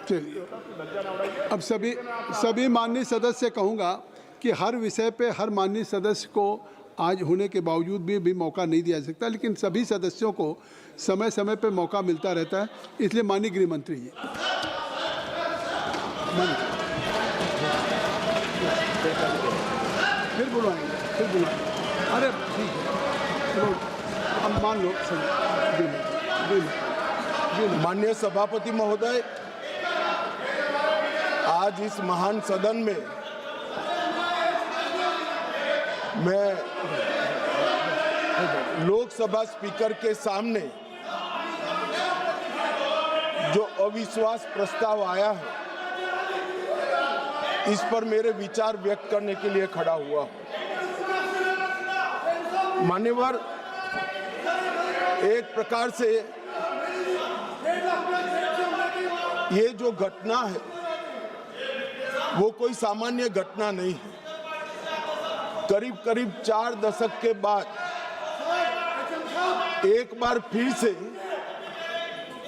चलिए, अब सभी माननीय सदस्य से कहूँगा कि हर विषय पे हर माननीय सदस्य को आज होने के बावजूद भी मौका नहीं दिया जा सकता, लेकिन सभी सदस्यों को समय समय पे मौका मिलता रहता है। इसलिए माननीय गृह मंत्री जी, फिर बुलाएंगे। अरे ठीक है, चलो अब मान लो माननीय सभापति महोदय, आज इस महान सदन में मैं लोकसभा स्पीकर के सामने जो अविश्वास प्रस्ताव आया है, इस पर मेरे विचार व्यक्त करने के लिए खड़ा हुआ हूं। मान्यवर, एक प्रकार से ये जो घटना है वो कोई सामान्य घटना नहीं है। करीब 4 दशक के बाद एक बार फिर से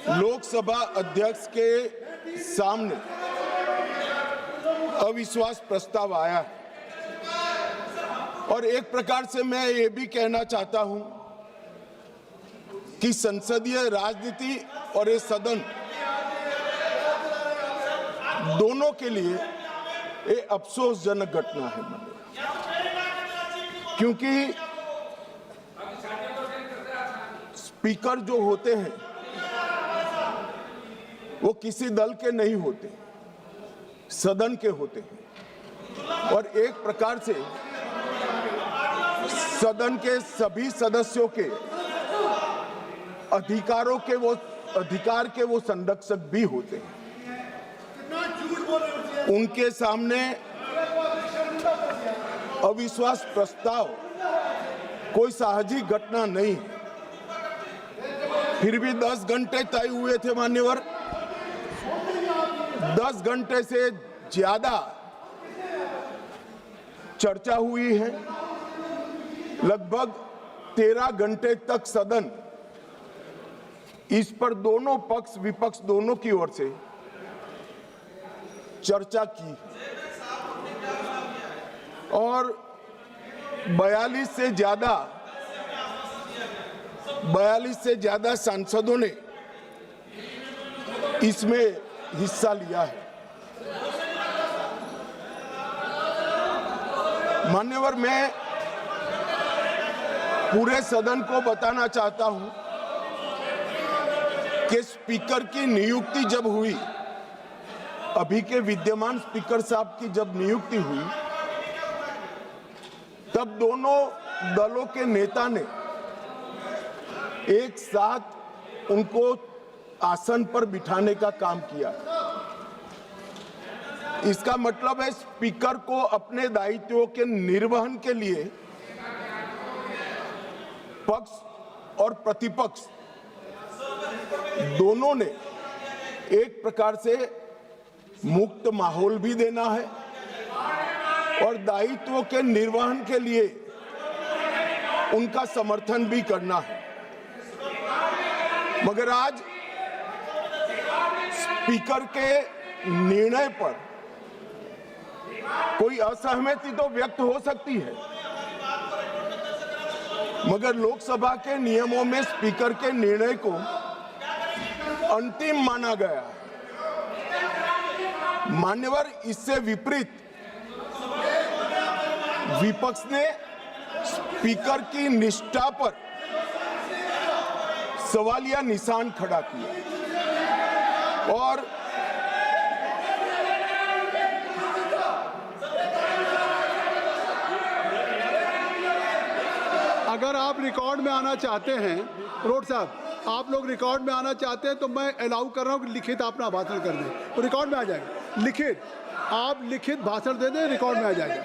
लोकसभा अध्यक्ष के सामने अविश्वास प्रस्ताव आया है। और एक प्रकार से मैं ये भी कहना चाहता हूं कि संसदीय राजनीति और ये सदन दोनों के लिए ये अफसोसजनक घटना है, क्योंकि स्पीकर जो होते हैं वो किसी दल के नहीं होते, सदन के होते हैं। और एक प्रकार से सदन के सभी सदस्यों के अधिकार के वो संरक्षक भी होते हैं। उनके सामने अविश्वास प्रस्ताव कोई साहजिक घटना नहीं है। फिर भी 10 घंटे तय हुए थे मान्यवर। 10 घंटे से ज्यादा चर्चा हुई है। लगभग 13 घंटे तक सदन इस पर दोनों पक्ष विपक्ष दोनों की ओर से चर्चा की और 42 से ज्यादा सांसदों ने इसमें हिस्सा लिया है। मान्यवर, मैं पूरे सदन को बताना चाहता हूं कि स्पीकर की नियुक्ति जब हुई, अभी के विद्यमान स्पीकर साहब की जब नियुक्ति हुई, तब दोनों दलों के नेता ने एक साथ उनको आसन पर बिठाने का काम किया। इसका मतलब है स्पीकर को अपने दायित्वों के निर्वहन के लिए पक्ष और प्रतिपक्ष दोनों ने एक प्रकार से मुक्त माहौल भी देना है और दायित्वों के निर्वहन के लिए उनका समर्थन भी करना है। मगर आज स्पीकर के निर्णय पर कोई असहमति तो व्यक्त हो सकती है, मगर लोकसभा के नियमों में स्पीकर के निर्णय को अंतिम माना गया है। मान्यवर, इससे विपरीत विपक्ष ने स्पीकर की निष्ठा पर सवालिया निशान खड़ा किया और अगर आप रिकॉर्ड में आना चाहते हैं, रोड साहब, आप लोग रिकॉर्ड में आना चाहते हैं तो मैं अलाउ कर रहा हूं कि लिखित अपना भाषण कर दें, तो रिकॉर्ड में आ जाएगा। लिखित, आप लिखित भाषण दे दें, रिकॉर्ड में आ जाएगा।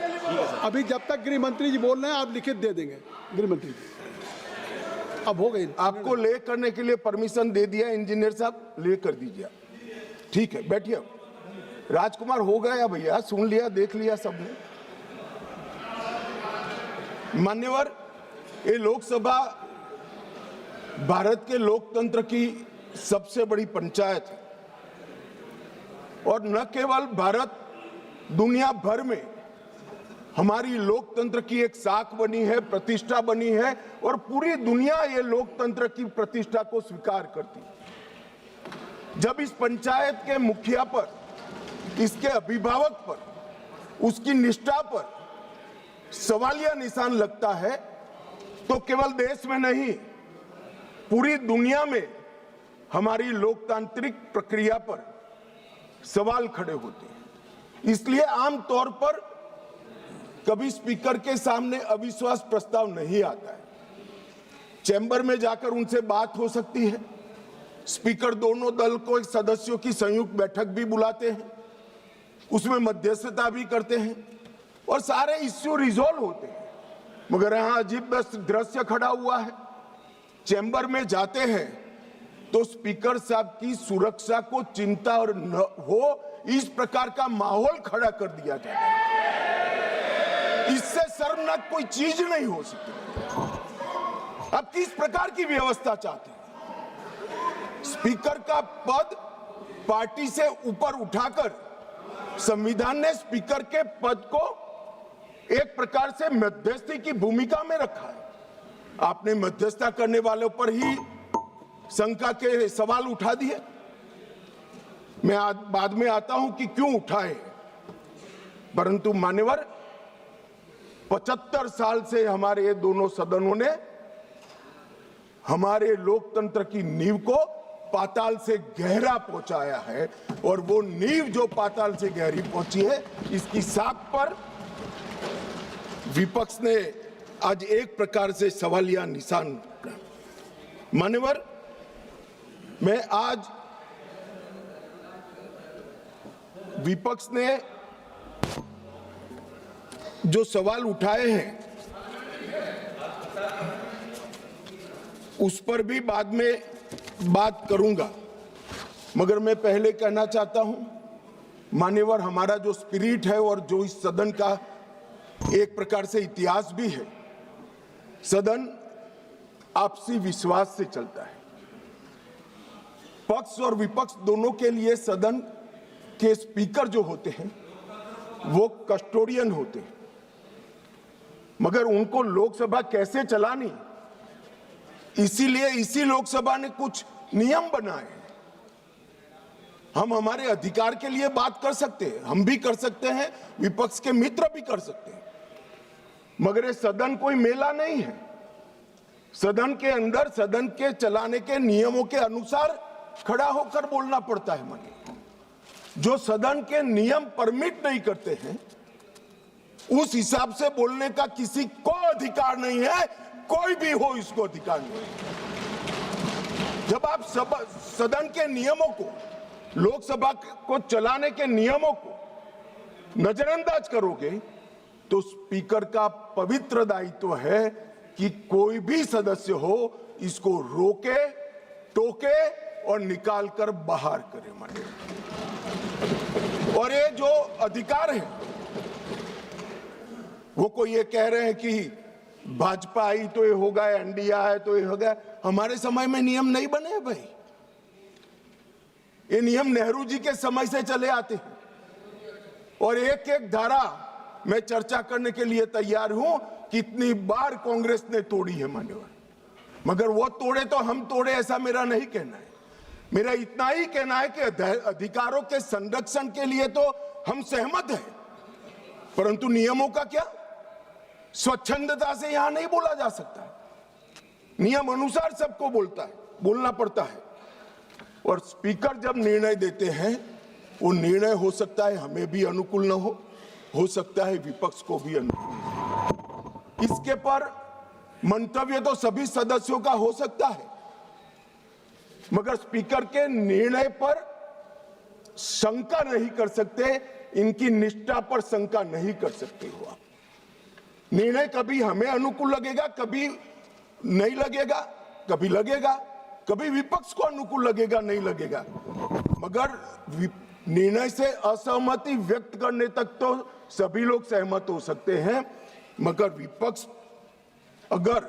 अभी जब तक गृह मंत्री जी बोल रहे हैं आप लिखित दे देंगे। गृह मंत्री जी, अब हो गई, आपको ले करने के लिए परमिशन दे दिया इंजीनियर साहब, ले कर दीजिए। ठीक है, बैठिए। राजकुमार, हो गया भैया, सुन लिया, देख लिया सबने। मान्यवर, ये लोकसभा भारत के लोकतंत्र की सबसे बड़ी पंचायत है। और न केवल भारत, दुनिया भर में हमारी लोकतंत्र की एक साख बनी है, प्रतिष्ठा बनी है और पूरी दुनिया ये लोकतंत्र की प्रतिष्ठा को स्वीकार करती है। जब इस पंचायत के मुखिया पर, इसके अभिभावक पर, उसकी निष्ठा पर सवालिया निशान लगता है तो केवल देश में नहीं, पूरी दुनिया में हमारी लोकतांत्रिक प्रक्रिया पर सवाल खड़े होते हैं। इसलिए आमतौर पर कभी स्पीकर के सामने अविश्वास प्रस्ताव नहीं आता है। चैम्बर में जाकर उनसे बात हो सकती है। स्पीकर दोनों दल को एक सदस्यों की संयुक्त बैठक भी बुलाते हैं, उसमें मध्यस्थता भी करते हैं और सारे इश्यू रिजॉल्व होते हैं। मगर यहां अजीब दृश्य खड़ा हुआ है। चैम्बर में जाते हैं तो स्पीकर साहब की सुरक्षा को चिंता और न हो, इस प्रकार का माहौल खड़ा कर दिया जाता है। इससे शर्मनाक कोई चीज नहीं हो सकती। अब किस प्रकार की व्यवस्था चाहते हैं? स्पीकर का पद पार्टी से ऊपर उठाकर संविधान ने स्पीकर के पद को एक प्रकार से मध्यस्थी की भूमिका में रखा है। आपने मध्यस्थता करने वालों पर ही शंका के सवाल उठा दिए। मैं बाद में आता हूं कि क्यों उठाए, परंतु मान्यवर 75 साल से हमारे ये दोनों सदनों ने हमारे लोकतंत्र की नींव को पाताल से गहरा पहुंचाया है और वो नींव जो पाताल से गहरी पहुंची है, इसकी साख पर विपक्ष ने आज एक प्रकार से सवालिया निशान। मान्यवर, मैं आज विपक्ष ने जो सवाल उठाए हैं उस पर भी बाद में बात करूंगा, मगर मैं पहले कहना चाहता हूं, मान्यवर, हमारा जो स्पिरिट है और जो इस सदन का एक प्रकार से इतिहास भी है, सदन आपसी विश्वास से चलता है। पक्ष और विपक्ष दोनों के लिए सदन के स्पीकर जो होते हैं वो कस्टोडियन होते हैं, मगर उनको लोकसभा कैसे चलानी, इसीलिए इसी लोकसभा ने कुछ नियम बनाए हैं। हम हमारे अधिकार के लिए बात कर सकते हैं, हम भी कर सकते हैं, विपक्ष के मित्र भी कर सकते हैं, मगर ये सदन कोई मेला नहीं है। सदन के अंदर सदन के चलाने के नियमों के अनुसार खड़ा होकर बोलना पड़ता है। मानिए, जो सदन के नियम परमिट नहीं करते हैं उस हिसाब से बोलने का किसी को अधिकार नहीं है, कोई भी हो इसको अधिकार नहीं। जब आप सदन के नियमों को, लोकसभा को चलाने के नियमों को नजरअंदाज करोगे तो स्पीकर का पवित्र दायित्व है कि कोई भी सदस्य हो इसको रोके, टोके और निकाल कर बाहर करे। माने, और ये जो अधिकार है वो कोई ये कह रहे हैं कि भाजपा आई तो ये होगा, एनडीए आए तो ये होगा। हमारे समय में नियम नहीं बने हैं भाई, ये नियम नेहरू जी के समय से चले आते हैं और एक एक धारा मैं चर्चा करने के लिए तैयार हूं। कितनी बार कांग्रेस ने तोड़ी है मान्यवर, मगर वो तोड़े तो हम तोड़े ऐसा मेरा नहीं कहना है। मेरा इतना ही कहना है कि अधिकारों के संरक्षण के लिए तो हम सहमत हैं, परंतु नियमों का क्या? स्वच्छंदता से यहां नहीं बोला जा सकता। नियम अनुसार सबको बोलना पड़ता है। और स्पीकर जब निर्णय देते हैं वो निर्णय हो सकता है हमें भी अनुकूल न हो सकता है विपक्ष को भी अनुकूल। इसके पर मंतव्य तो सभी सदस्यों का हो सकता है, मगर स्पीकर के निर्णय पर शंका नहीं कर सकते, इनकी निष्ठा पर शंका नहीं कर सकते हो आप। निर्णय कभी हमें अनुकूल लगेगा, कभी नहीं लगेगा, कभी लगेगा, कभी विपक्ष को अनुकूल लगेगा, नहीं लगेगा, मगर निर्णय से असहमति व्यक्त करने तक तो सभी लोग सहमत हो सकते हैं। मगर विपक्ष अगर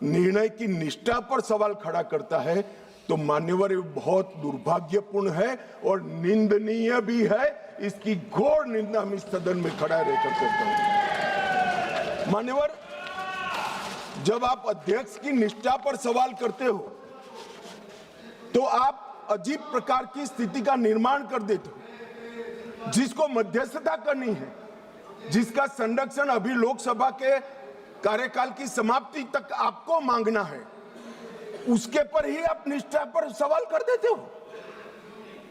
निर्णय की निष्ठा पर सवाल खड़ा करता है तो मान्यवर ये बहुत दुर्भाग्यपूर्ण है और निंदनीय भी है। इसकी घोर निंदा हम इस सदन में खड़ा रहकर करता हूं। मान्यवर, जब आप अध्यक्ष की निष्ठा पर सवाल करते हो तो आप अजीब प्रकार की स्थिति का निर्माण कर देते हो। जिसको मध्यस्थता करनी है, जिसका संरक्षण अभी लोकसभा के कार्यकाल की समाप्ति तक आपको मांगना है, उसके पर ही आप निष्ठा पर सवाल कर देते हो।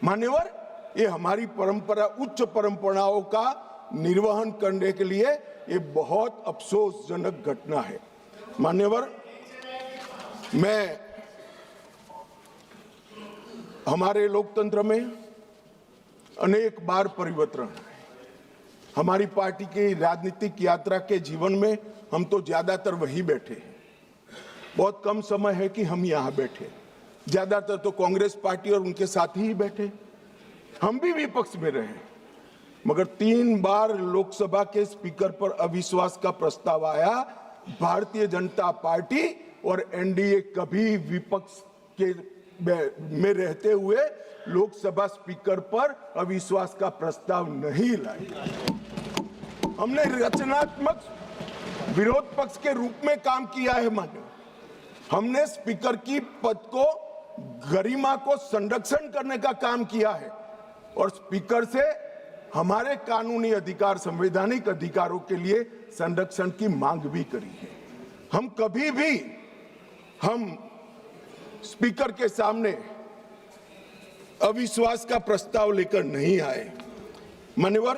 मान्यवर, ये हमारी परंपरा, उच्च परंपराओं का निर्वहन करने के लिए ये बहुत अफसोसजनक घटना है। मान्यवर, मैं हमारे लोकतंत्र में अनेक बार परिवर्तन है। हमारी पार्टी की राजनीतिक यात्रा के जीवन में हम तो ज्यादातर वही बैठे हैं। बहुत कम समय है कि हम यहाँ बैठे, ज्यादातर तो कांग्रेस पार्टी और उनके साथी ही बैठे। हम भी विपक्ष में रहे, मगर 3 बार लोकसभा के स्पीकर पर अविश्वास का प्रस्ताव आया। भारतीय जनता पार्टी और एनडीए कभी विपक्ष के में रहते हुए लोकसभा स्पीकर पर अविश्वास का प्रस्ताव नहीं लाए। हमने रचनात्मक विरोध पक्ष के रूप में काम किया है। मान्य, हमने स्पीकर की पद को, गरिमा को संरक्षण करने का काम किया है और स्पीकर से हमारे कानूनी अधिकार, संवैधानिक अधिकारों के लिए संरक्षण की मांग भी करी है। हम कभी भी स्पीकर के सामने अविश्वास का प्रस्ताव लेकर नहीं आए। मान्यवर,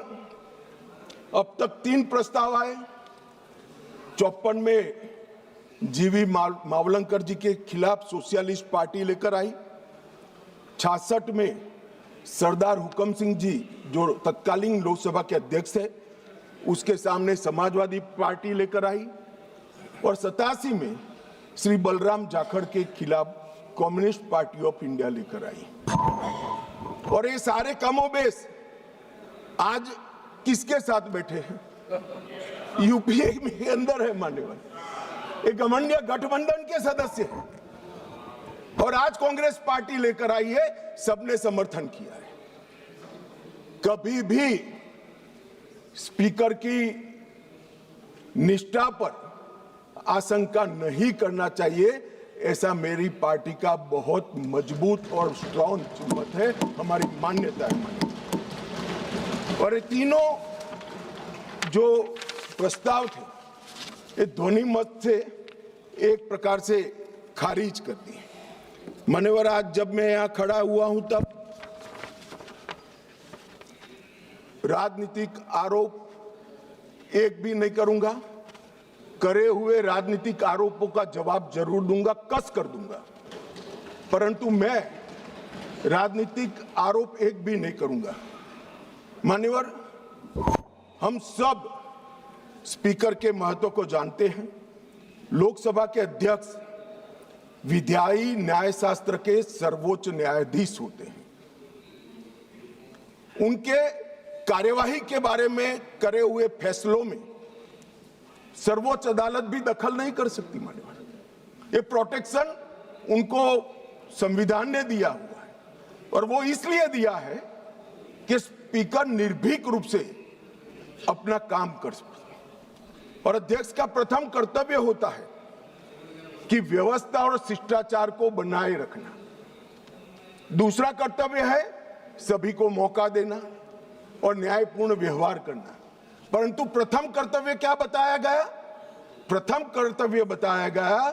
अब तक 3 प्रस्ताव आए। 54 में जीवी मावलंकर जी के खिलाफ सोशलिस्ट पार्टी लेकर आई। 66 में सरदार हुकम सिंह जी, जो तत्कालीन लोकसभा के अध्यक्ष है, उसके सामने समाजवादी पार्टी लेकर आई और 87 में श्री बलराम जाखड़ के खिलाफ कम्युनिस्ट पार्टी ऑफ इंडिया लेकर आई। और ये सारे कमोबेश आज किसके साथ बैठे हैं? यूपीए में अंदर है मान्यवर, एक घमंडिया गठबंधन के सदस्य हैं और आज कांग्रेस पार्टी लेकर आई है, सबने समर्थन किया है। कभी भी स्पीकर की निष्ठा पर आशंका नहीं करना चाहिए, ऐसा मेरी पार्टी का बहुत मजबूत और स्ट्रॉन्ग मत है, हमारी मान्यता है। और ये तीनों जो प्रस्ताव थे, ये ध्वनि मत से एक प्रकार से खारिज कर दिए। मान्यवर, आज जब मैं यहां खड़ा हुआ हूं तब राजनीतिक आरोप एक भी नहीं करूंगा। करे हुए राजनीतिक आरोपों का जवाब जरूर दूंगा, कस कर दूंगा, परंतु मैं राजनीतिक आरोप एक भी नहीं करूंगा। मान्यवर, हम सब स्पीकर के महत्व को जानते हैं। लोकसभा के अध्यक्ष विधायी न्यायशास्त्र के सर्वोच्च न्यायाधीश होते हैं। उनके कार्यवाही के बारे में करे हुए फैसलों में सर्वोच्च अदालत भी दखल नहीं कर सकती। मान्यवर, ये प्रोटेक्शन उनको संविधान ने दिया हुआ है और वो इसलिए दिया है कि स्पीकर निर्भीक रूप से अपना काम कर सके और अध्यक्ष का प्रथम कर्तव्य होता है कि व्यवस्था और शिष्टाचार को बनाए रखना। दूसरा कर्तव्य है सभी को मौका देना और न्यायपूर्ण व्यवहार करना। परंतु प्रथम कर्तव्य क्या बताया गया? प्रथम कर्तव्य बताया गया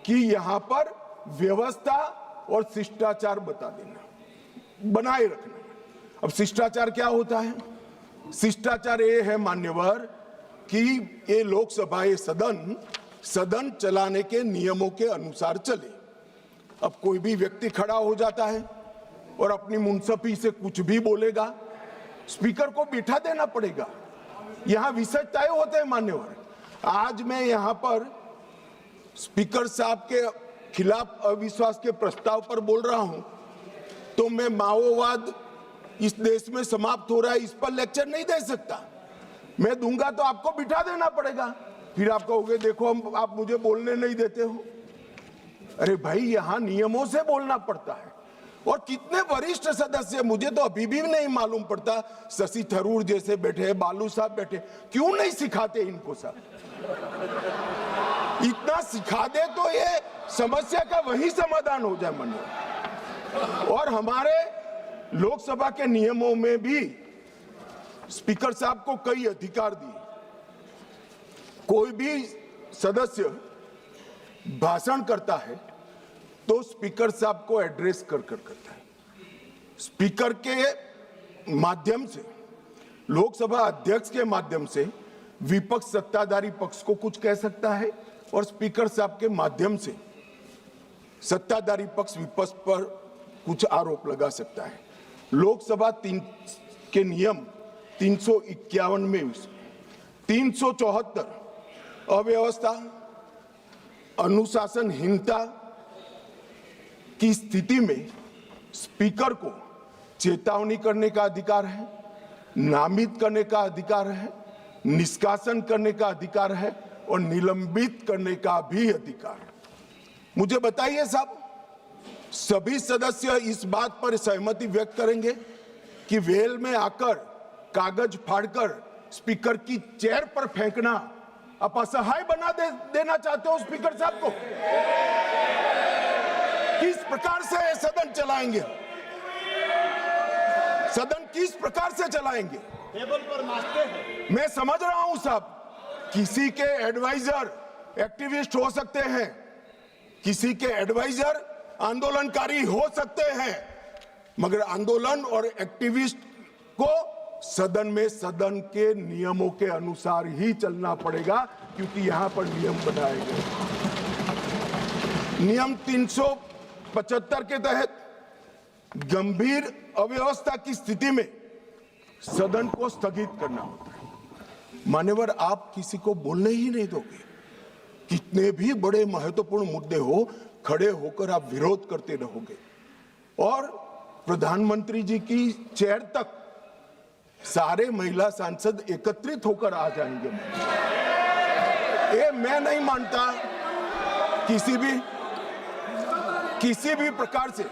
कि यहां पर व्यवस्था और शिष्टाचार बता देना, बनाए रखना। अब शिष्टाचार क्या होता है? शिष्टाचार ये है मान्यवर कि ये लोकसभा, ये सदन चलाने के नियमों के अनुसार चले। अब कोई भी व्यक्ति खड़ा हो जाता है और अपनी मुंसफी से कुछ भी बोलेगा, स्पीकर को बिठा देना पड़ेगा। यहां विषय तय होते हैं मान्यवर। आज मैं यहां पर स्पीकर साहब के खिलाफ अविश्वास के प्रस्ताव पर बोल रहा हूं, तो मैं माओवाद इस देश में समाप्त हो रहा है, इस पर लेक्चर नहीं दे सकता। मैं दूंगा तो आपको बिठा देना पड़ेगा, फिर आप कहोगे देखो आप मुझे बोलने नहीं देते हो। अरे भाई, यहां नियमों से बोलना पड़ता है। और कितने वरिष्ठ सदस्य, मुझे तो अभी भी नहीं मालूम पड़ता, शशि थरूर जैसे बैठे, बालू साहब बैठे, क्यों नहीं सिखाते इनको सब? इतना सिखा दे तो ये समस्या का वही समाधान हो जाए मन में। और हमारे लोकसभा के नियमों में भी स्पीकर साहब को कई अधिकार दिए। कोई भी सदस्य भाषण करता है तो स्पीकर साहब को एड्रेस कर करता है। स्पीकर के माध्यम से, लोकसभा अध्यक्ष के माध्यम से विपक्ष सत्ताधारी पक्ष को कुछ कह सकता है और स्पीकर साहब के माध्यम से सत्ताधारी पक्ष विपक्ष पर कुछ आरोप लगा सकता है। लोकसभा के नियम 351 में 374 अव्यवस्था, अनुशासनहीनता की स्थिति में स्पीकर को चेतावनी करने का अधिकार है, नामित करने का अधिकार है, निष्कासन करने का अधिकार है और निलंबित करने का भी अधिकार है। मुझे बताइए साहब, सभी सदस्य इस बात पर सहमति व्यक्त करेंगे कि वेल में आकर कागज फाड़कर स्पीकर की चेयर पर फेंकना आप असहाय बना देना चाहते हो स्पीकर साहब को? किस प्रकार से सदन चलाएंगे? सदन किस प्रकार से चलाएंगे? टेबल पर नाचते हैं। मैं समझ रहा हूं साहब, किसी के एडवाइजर एक्टिविस्ट हो सकते हैं, किसी के एडवाइजर आंदोलनकारी हो सकते हैं, मगर आंदोलन और एक्टिविस्ट को सदन में सदन के नियमों के अनुसार ही चलना पड़ेगा, क्योंकि यहां पर नियम बनाए गए। नियम 375 के तहत गंभीर अव्यवस्था की स्थिति में सदन को स्थगित करना होता है। मान्यवर, आप किसी को बोलने ही नहीं दोगे। कितने भी बड़े महत्वपूर्ण मुद्दे हो, खड़े होकर आप विरोध करते रहोगे और प्रधानमंत्री जी की चेयर तक सारे महिला सांसद एकत्रित होकर आ जाएंगे। ये मैं नहीं मानता किसी भी प्रकार से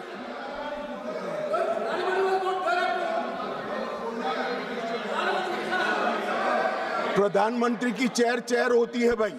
प्रधानमंत्री की चेयर होती है भाई।